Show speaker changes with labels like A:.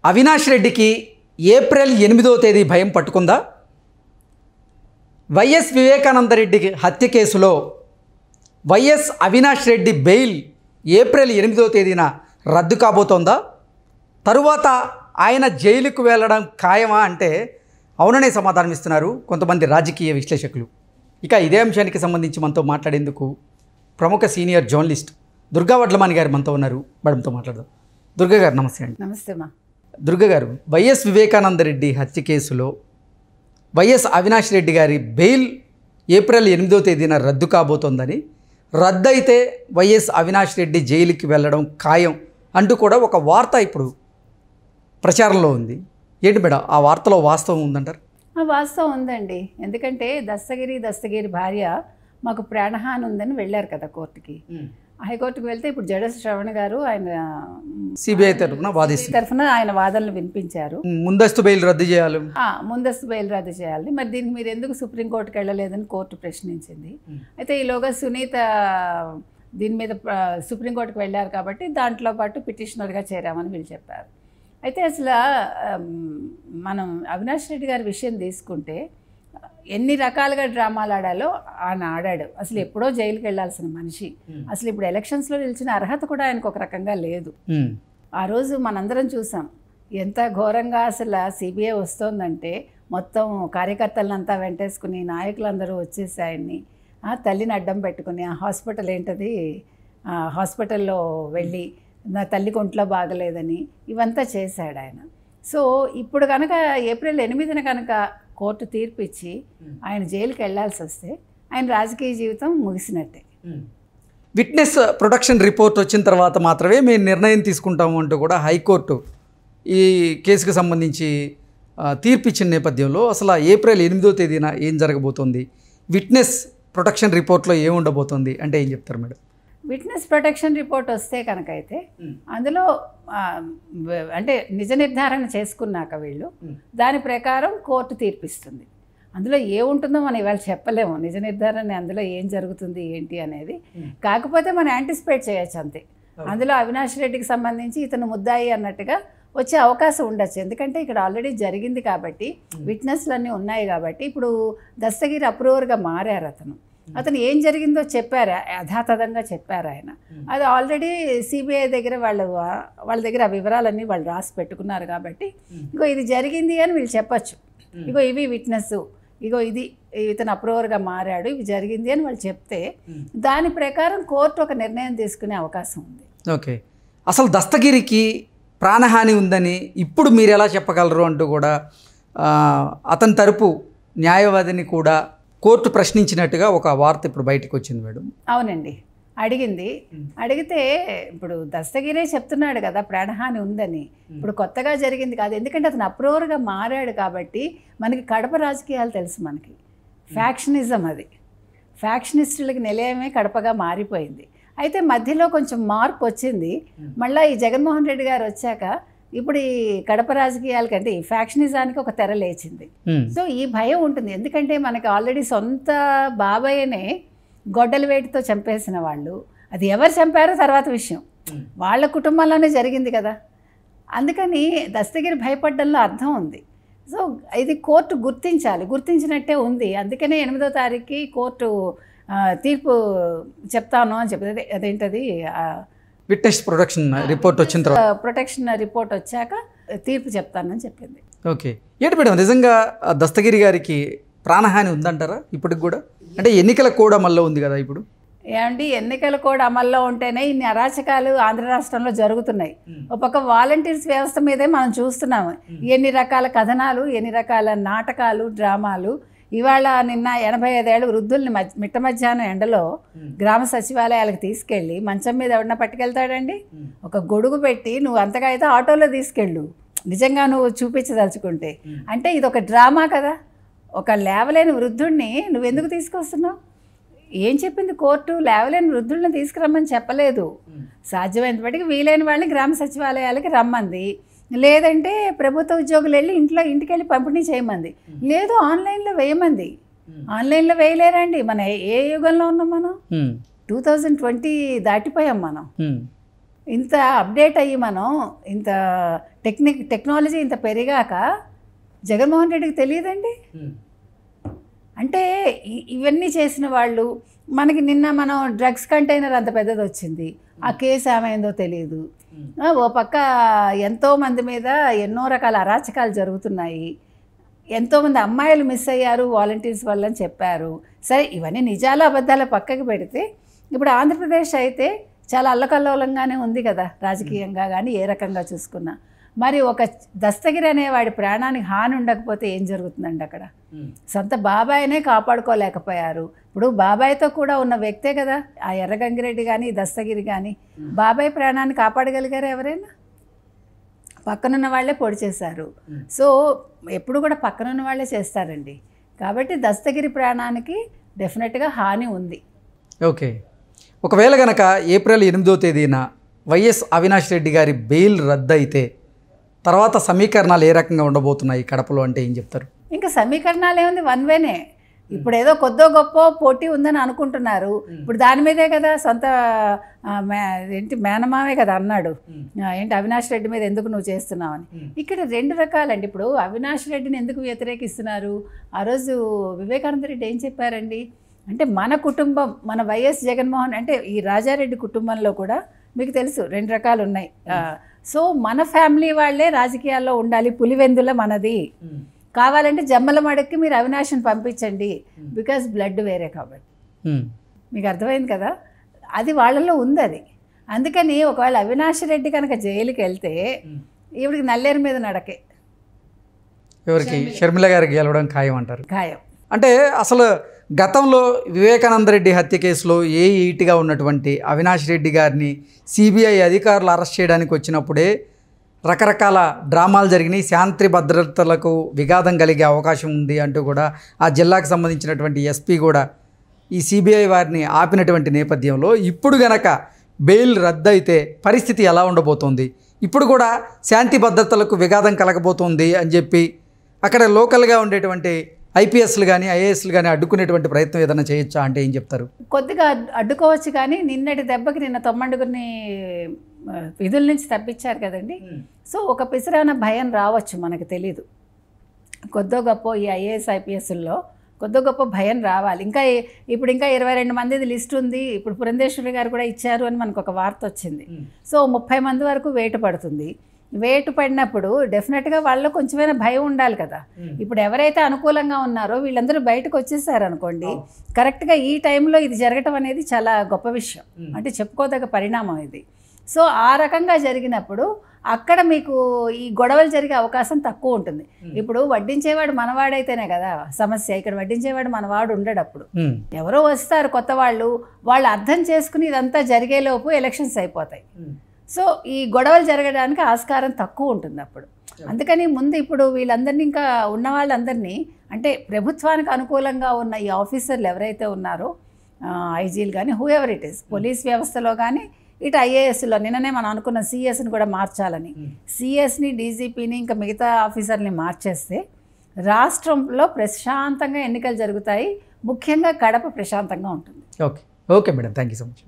A: అవినాష్ రెడ్డికి ఏప్రిల్ 8వ తేదీ భయం పట్టుకుందా? వైఎస్ వివేకానంద రెడ్డి హత్య కేసులో YS Avinash Reddy bail April 8వ తేదీన రద్దు కాబోతోందా? తరువాత ఆయన జైలుకు వెళ్ళడం ఖాయమా అంటే అవుననే సమాధానం ఇస్తున్నారు కొంతమంది రాజకీయ విశ్లేషకులు. ఇక ఇదే అంశానికి సంబంధించి మనతో మాట్లాడేందుకు ప్రముఖ సీనియర్ జర్నలిస్ట్ దుర్గా వడ్లమాని గారు మనతో ఉన్నారు. మేడంతో మాట్లాడదాం. దుర్గా గారు నమస్తే అండి.
B: నమస్తే మా.
A: దుర్గా గారు, వైఎస్ వివేకానంద రెడ్డి హత్య కేసులో వైఎస్ అవినాష్ రెడ్డి గారి బెయిల్ ఏప్రిల్ 8వ తేదీన రద్దు కాబోతోందని, రద్దు అయితే వైఎస్ అవినాష్ రెడ్డి జైలుకి వెళ్ళడం ఖాయం అంటూ కూడా ఒక వార్త ఇప్పుడు ప్రచారంలో ఉంది. ఏంటి మేడం, ఆ వార్తలో వాస్తవం ఉందంటారు?
B: వాస్తవం ఉందండి. ఎందుకంటే దస్తగిరి భార్య మాకు ప్రాణహాని ఉందని వెళ్ళారు కదా కోర్టుకి. హైకోర్టుకు వెళ్తే ఇప్పుడు జడస్ శ్రవణ్ గారు ఆయన
A: సిబిఐ తరఫున
B: ఆయన వాదనలు వినిపించారు.
A: ముందస్తు బెయిల్ రద్దు చేయాలి,
B: ముందస్తు బెయిల్ రద్దు చేయాలి. మరి దీనికి మీరు ఎందుకు సుప్రీంకోర్టుకి వెళ్ళలేదని కోర్టు ప్రశ్నించింది. అయితే ఈలోగా సునీత దీని మీద సుప్రీంకోర్టుకు వెళ్ళారు కాబట్టి దాంట్లో పాటు పిటిషనర్గా చేరామని వీళ్ళు చెప్పారు. అయితే అసలు మనం అవినాష్ రెడ్డి గారి విషయం తీసుకుంటే ఎన్ని రకాలుగా డ్రామాలు ఆడాలో ఆయన ఆడాడు. అసలు ఎప్పుడో జైలుకి వెళ్ళాల్సిన మనిషి. అసలు ఇప్పుడు ఎలక్షన్స్లో నిలిచిన అర్హత కూడా ఆయనకు ఒక రకంగా లేదు. ఆ రోజు మనందరం చూసాం ఎంత ఘోరంగా అసలు సిబిఐ వస్తోందంటే మొత్తం కార్యకర్తలంతా వెంటేసుకుని నాయకులందరూ వచ్చేసి ఆయన్ని తల్లిని అడ్డం పెట్టుకుని ఆ హాస్పిటల్ ఏంటది హాస్పిటల్లో వెళ్ళి నా తల్లికి ఒంట్లో బాగలేదని ఇవంతా చేశాడు ఆయన. సో ఇప్పుడు కనుక ఏప్రిల్ 8న కనుక కోర్టు తీర్పు ఇచ్చి ఆయన జైలుకి వెళ్లాల్సి వస్తే ఆయన రాజకీయ జీవితం ముగిసినట్టే.
A: విట్నెస్ ప్రొటెక్షన్ రిపోర్ట్ వచ్చిన తర్వాత మాత్రమే మేము నిర్ణయం తీసుకుంటాము అంటూ కూడా హైకోర్టు ఈ కేసుకు సంబంధించి తీర్పు ఇచ్చిన నేపథ్యంలో అసలు ఏప్రిల్ 8వ తేదీన ఏం జరగబోతోంది, విట్నెస్ ప్రొటెక్షన్ రిపోర్ట్లో ఏముండబోతోంది అంటే ఏం చెప్తారు మేడం?
B: విట్నెస్ ప్రొటెక్షన్ రిపోర్ట్ వస్తే కనుక అయితే అందులో అంటే నిజ నిర్ధారణ చేసుకున్నాక వీళ్ళు దాని ప్రకారం కోర్టు తీర్పిస్తుంది. అందులో ఏముంటుందో మనం ఇవాళ చెప్పలేము. నిజ నిర్ధారణ అందులో ఏం జరుగుతుంది ఏంటి అనేది. కాకపోతే మనం యాంటిసిపేట్ చేయొచ్చు అంతే. అందులో అవినాష్ రెడ్డికి సంబంధించి ఇతను ముద్దాయి అన్నట్టుగా వచ్చే అవకాశం ఉండొచ్చు. ఎందుకంటే ఇక్కడ ఆల్రెడీ జరిగింది కాబట్టి విట్నెస్లు అన్నీ ఉన్నాయి కాబట్టి ఇప్పుడు దస్తగిరి అప్రూవర్గా మారారు. అతను ఏం జరిగిందో చెప్పారు, యథాతథంగా చెప్పారు ఆయన. అది ఆల్రెడీ సిబిఐ దగ్గర వాళ్ళ దగ్గర ఆ వివరాలన్నీ వాళ్ళు రాసి పెట్టుకున్నారు కాబట్టి ఇగో ఇది జరిగింది అని వీళ్ళు చెప్పచ్చు. ఇగో ఇవి విట్నెస్, ఇగో ఇది ఇతను అప్రూవర్గా మారాడు, ఇవి జరిగింది అని వాళ్ళు చెప్తే దాని ప్రకారం కోర్టు ఒక నిర్ణయం తీసుకునే అవకాశం ఉంది.
A: ఓకే, అసలు దస్తగిరికి ప్రాణహాని ఉందని ఇప్పుడు మీరు ఎలా చెప్పగలరు అంటూ కూడా అతని తరపు న్యాయవాదిని కూడా కోర్టు ప్రశ్నించినట్టుగా ఒక వార్త ఇప్పుడు బయటకు వచ్చింది మేడం.
B: అవునండి, అడిగితే ఇప్పుడు దస్తగిరే చెప్తున్నాడు కదా ప్రాణహాని ఉందని. ఇప్పుడు కొత్తగా జరిగింది కాదు, ఎందుకంటే అతను అప్రూవర్గా మారాడు కాబట్టి. మనకి కడప రాజకీయాలు తెలుసు, మనకి ఫ్యాక్షనిజం, అది ఫ్యాక్షనిస్టులకి నిలయమే కడపగా మారిపోయింది. అయితే మధ్యలో కొంచెం మార్పు వచ్చింది. మళ్ళీ ఈ జగన్మోహన్ రెడ్డి గారు వచ్చాక ఇప్పుడు ఈ కడప రాజకీయాలకంటే ఈ ఫ్యాక్షనిజానికి ఒక తెర లేచింది. సో ఈ భయం ఉంటుంది. ఎందుకంటే మనకి ఆల్రెడీ సొంత బాబాయ్యనే గొడ్డల వేటితో చంపేసిన వాళ్ళు, అది ఎవరు చంపారో తర్వాత విషయం, వాళ్ళ కుటుంబంలోనే జరిగింది కదా. అందుకని దస్తగిరి భయపడ్డంలో అర్థం ఉంది. సో ఇది కోర్టు గుర్తించినట్టే ఉంది. అందుకనే 8వ తారీఖుకి కోర్టు తీర్పు చెప్తాను అని చెప్తుంది. అదేంటది
A: విట్నెస్ ప్రొటెక్షన్ రిపోర్ట్ వచ్చిన తర్వాత
B: ప్రొటెక్షన్ రిపోర్ట్ వచ్చాక తీర్పు చెప్తానని చెప్పింది.
A: ఓకే, ఏంటి మేడం నిజంగా దస్తగిరి గారికి ప్రాణహాని ఉందంటారా ఇప్పటికి కూడా? అంటే ఎన్నికల కోడ్ అమల్లో ఉంది కదా ఇప్పుడు.
B: ఏమండి, ఎన్నికల కోడ్ అమల్లో ఉంటేనే ఇన్ని అరాచకాలు ఆంధ్ర రాష్ట్రంలో జరుగుతున్నాయి. ఒక పక్క వాలంటీర్స్ వ్యవస్థ మీదే మనం చూస్తున్నాము. ఎన్ని రకాల కథనాలు, ఎన్ని రకాల నాటకాలు, డ్రామాలు. ఇవాళ నిన్న 85 ఏళ్ళ వృద్ధుల్ని మిట్ట మధ్యాహ్నం ఎండలో గ్రామ సచివాలయాలకు తీసుకెళ్ళి మంచం మీద ఎవడన్నా పట్టుకెళ్తాడండి? ఒక గొడుగు పెట్టి నువ్వు అంతగా అయితే ఆటోలో తీసుకెళ్ళు, నిజంగా నువ్వు చూపించదలుచుకుంటే. అంటే ఇది ఒక డ్రామా కదా. ఒక లేవలేని వృద్ధుడిని నువ్వెందుకు తీసుకొస్తున్నావు? ఏం చెప్పింది కోర్టు? లేవలేని వృద్ధుల్ని తీసుకురమ్మని చెప్పలేదు. సాధ్యమైనంత బట్టికి వీలైన వాళ్ళని గ్రామ సచివాలయాలకి రమ్మంది. లేదంటే ప్రభుత్వ ఉద్యోగులు వెళ్ళి ఇంటికి వెళ్ళి పంపిణీ చేయమంది. లేదు ఆన్లైన్లో వేయమంది. ఆన్లైన్లో వేయలేరండి. మన ఏ యుగంలో ఉన్నాం మనం? 2020 దాటిపోయాం మనం. ఇంత అప్డేట్ అయ్యి మనం ఇంత టెక్నాలజీ ఇంత పెరిగాక జగన్మోహన్ రెడ్డికి తెలియదండి. అంటే ఇవన్నీ చేసిన వాళ్ళు, మనకి నిన్న మనం డ్రగ్స్ కంటైనర్ అంత పెద్దది వచ్చింది, ఆ కేసు ఏమైందో తెలియదు. ఓ పక్క ఎంతోమంది మీద ఎన్నో రకాల అరాచకాలు జరుగుతున్నాయి, ఎంతోమంది అమ్మాయిలు మిస్ అయ్యారు వాలంటీర్స్ వల్ల అని చెప్పారు. సరే, ఇవన్నీ నిజాలు అబద్ధాలు పక్కకి పెడితే ఇప్పుడు ఆంధ్రప్రదేశ్ అయితే చాలా అల్లకల్లోలంగానే ఉంది కదా రాజకీయంగా కానీ ఏ రకంగా చూసుకున్నా. మరి ఒక దస్తగిరి అనేవాడి ప్రాణానికి హాని ఉండకపోతే ఏం జరుగుతుందండి అక్కడ? సొంత బాబాయినే కాపాడుకోలేకపోయారు. ఇప్పుడు బాబాయ్తో కూడా ఉన్న వ్యక్తే కదా ఆ ఎర్రగంగిరెడ్డి కానీ దస్తగిరి కానీ. బాబాయ్ ప్రాణాన్ని కాపాడగలిగారు ఎవరైనా? పక్కనున్న వాళ్ళే పొడి చేశారు. సో ఎప్పుడు కూడా పక్కనున్న వాళ్ళే చేస్తారండి. కాబట్టి దస్తగిరి ప్రాణానికి డెఫినెట్గా హాని ఉంది.
A: ఓకే, ఒకవేళ కనుక ఏప్రిల్ 8వ తేదీన వైఎస్ అవినాష్ రెడ్డి గారి బెయిల్ రద్దు అయితే తర్వాత సమీకరణాలు ఏ రకంగా ఉండబోతున్నాయి కడపలో అంటే ఏం చెప్తారు?
B: ఇంకా సమీకరణాలు ఏముంది, వన్ వేనే. ఇప్పుడు ఏదో కొద్దో గొప్ప పోటీ ఉందని అనుకుంటున్నారు. ఇప్పుడు దాని మీదే కదా సొంత ఏంటి మేనమామే కదా అన్నాడు, ఏంటి అవినాష్ రెడ్డి మీద ఎందుకు నువ్వు చేస్తున్నావని. ఇక్కడ రెండు రకాలండి. ఇప్పుడు అవినాష్ రెడ్డిని ఎందుకు వ్యతిరేకిస్తున్నారు? ఆ రోజు వివేకానంద రెడ్డి ఏం చెప్పారండి అంటే, మన కుటుంబం, మన వైఎస్ జగన్మోహన్ అంటే ఈ రాజారెడ్డి కుటుంబంలో కూడా మీకు తెలుసు రెండు రకాలు ఉన్నాయి. సో మన ఫ్యామిలీ వాళ్ళే రాజకీయాల్లో ఉండాలి, పులివెందుల మనది, కావాలంటే జమ్మల మడక్కి మీరు అవినాష్ని పంపించండి, బికాజ్ బ్లడ్ వేరే కాబట్టి. మీకు అర్థమైంది కదా, అది వాళ్ళలో ఉంది. అది అందుకని ఒకవేళ అవినాష్ రెడ్డి కనుక జైలుకి వెళ్తే ఈవిడికి నల్లేరు మీద నడకే.
A: ఎవరికి? షర్మిల గారికి గెలవడం ఖాయం అంటారు.
B: ఖాయం.
A: అంటే అసలు గతంలో వివేకానంద రెడ్డి హత్య కేసులో ఈటీగా ఉన్నటువంటి అవినాష్ రెడ్డి గారిని సిబిఐ అధికారులు అరెస్ట్ చేయడానికి వచ్చినప్పుడే రకరకాల డ్రామాలు జరిగినాయి, శాంతి భద్రతలకు విఘాతం కలిగే అవకాశం ఉంది అంటూ కూడా ఆ జిల్లాకు సంబంధించినటువంటి ఎస్పీ కూడా ఈ సిబిఐ వారిని ఆపినటువంటి నేపథ్యంలో ఇప్పుడు గనక బెయిల్ రద్దు అయితే పరిస్థితి ఎలా ఉండబోతోంది? ఇప్పుడు కూడా శాంతి భద్రతలకు విఘాతం కలగబోతోంది అని చెప్పి అక్కడ లోకల్గా ఉండేటువంటి ఐపీఎస్లు కానీ ఐఏఎస్లు కానీ అడ్డుకునేటువంటి ప్రయత్నం ఏదైనా చేయొచ్చా అంటే ఏం చెప్తారు?
B: కొద్దిగా అడ్డుకోవచ్చు, కానీ నిన్నటి దెబ్బకి నిన్న 9 విధుల నుంచి తప్పించారు కదండి. సో ఒక పిసరైన భయం రావచ్చు, మనకు తెలీదు. కొద్దో గొప్ప ఈ ఐఏఎస్ ఐపీఎస్ల్లో కొద్దో గొప్ప భయం రావాలి. ఇప్పుడు ఇంకా 22 మందిది లిస్ట్ ఉంది. ఇప్పుడు పురంధేశ్వరి గారు కూడా ఇచ్చారు అని మనకు ఒక వార్త వచ్చింది. సో 30 మంది వరకు వేటు పడుతుంది. వేటు పడినప్పుడు డెఫినెట్గా వాళ్ళలో కొంచెమైనా భయం ఉండాలి కదా. ఇప్పుడు ఎవరైతే అనుకూలంగా ఉన్నారో వీళ్ళందరూ బయటకు వచ్చేసారు అనుకోండి, కరెక్ట్గా ఈ టైంలో ఇది జరగటం అనేది చాలా గొప్ప విషయం, అంటే చెప్పుకోదగ్గ పరిణామం ఇది. సో ఆ రకంగా జరిగినప్పుడు అక్కడ మీకు ఈ గొడవలు జరిగే అవకాశం తక్కువ ఉంటుంది. ఇప్పుడు వడ్డించేవాడు మనవాడైతేనే కదా సమస్య. ఇక్కడ వడ్డించేవాడు మనవాడు ఉండడప్పుడు ఎవరో వస్తారు కొత్త వాళ్ళు అర్థం చేసుకుని ఇదంతా జరిగేలోపు ఎలక్షన్స్ అయిపోతాయి. సో ఈ గొడవలు జరగడానికి ఆస్కారం తక్కువ ఉంటుంది అప్పుడు. అందుకని ముందు ఇప్పుడు వీళ్ళందరినీ, ఇంకా ఉన్న వాళ్ళందరినీ, అంటే ప్రభుత్వానికి అనుకూలంగా ఉన్న ఈ ఆఫీసర్లు ఎవరైతే ఉన్నారో ఐజీలు కానీ who ever it is, police వ్యవస్థలో కానీ ఇటు ఐఏఎస్లో నిన్ననే మనం అనుకున్న సిఎస్ని కూడా మార్చాలని, సిఎస్ని డీజీపీని ఇంకా మిగతా ఆఫీసర్ని మార్చేస్తే రాష్ట్రంలో ప్రశాంతంగా ఎన్నికలు జరుగుతాయి. ముఖ్యంగా కడప ప్రశాంతంగా ఉంటుంది.
A: Okay madam, thank you so much.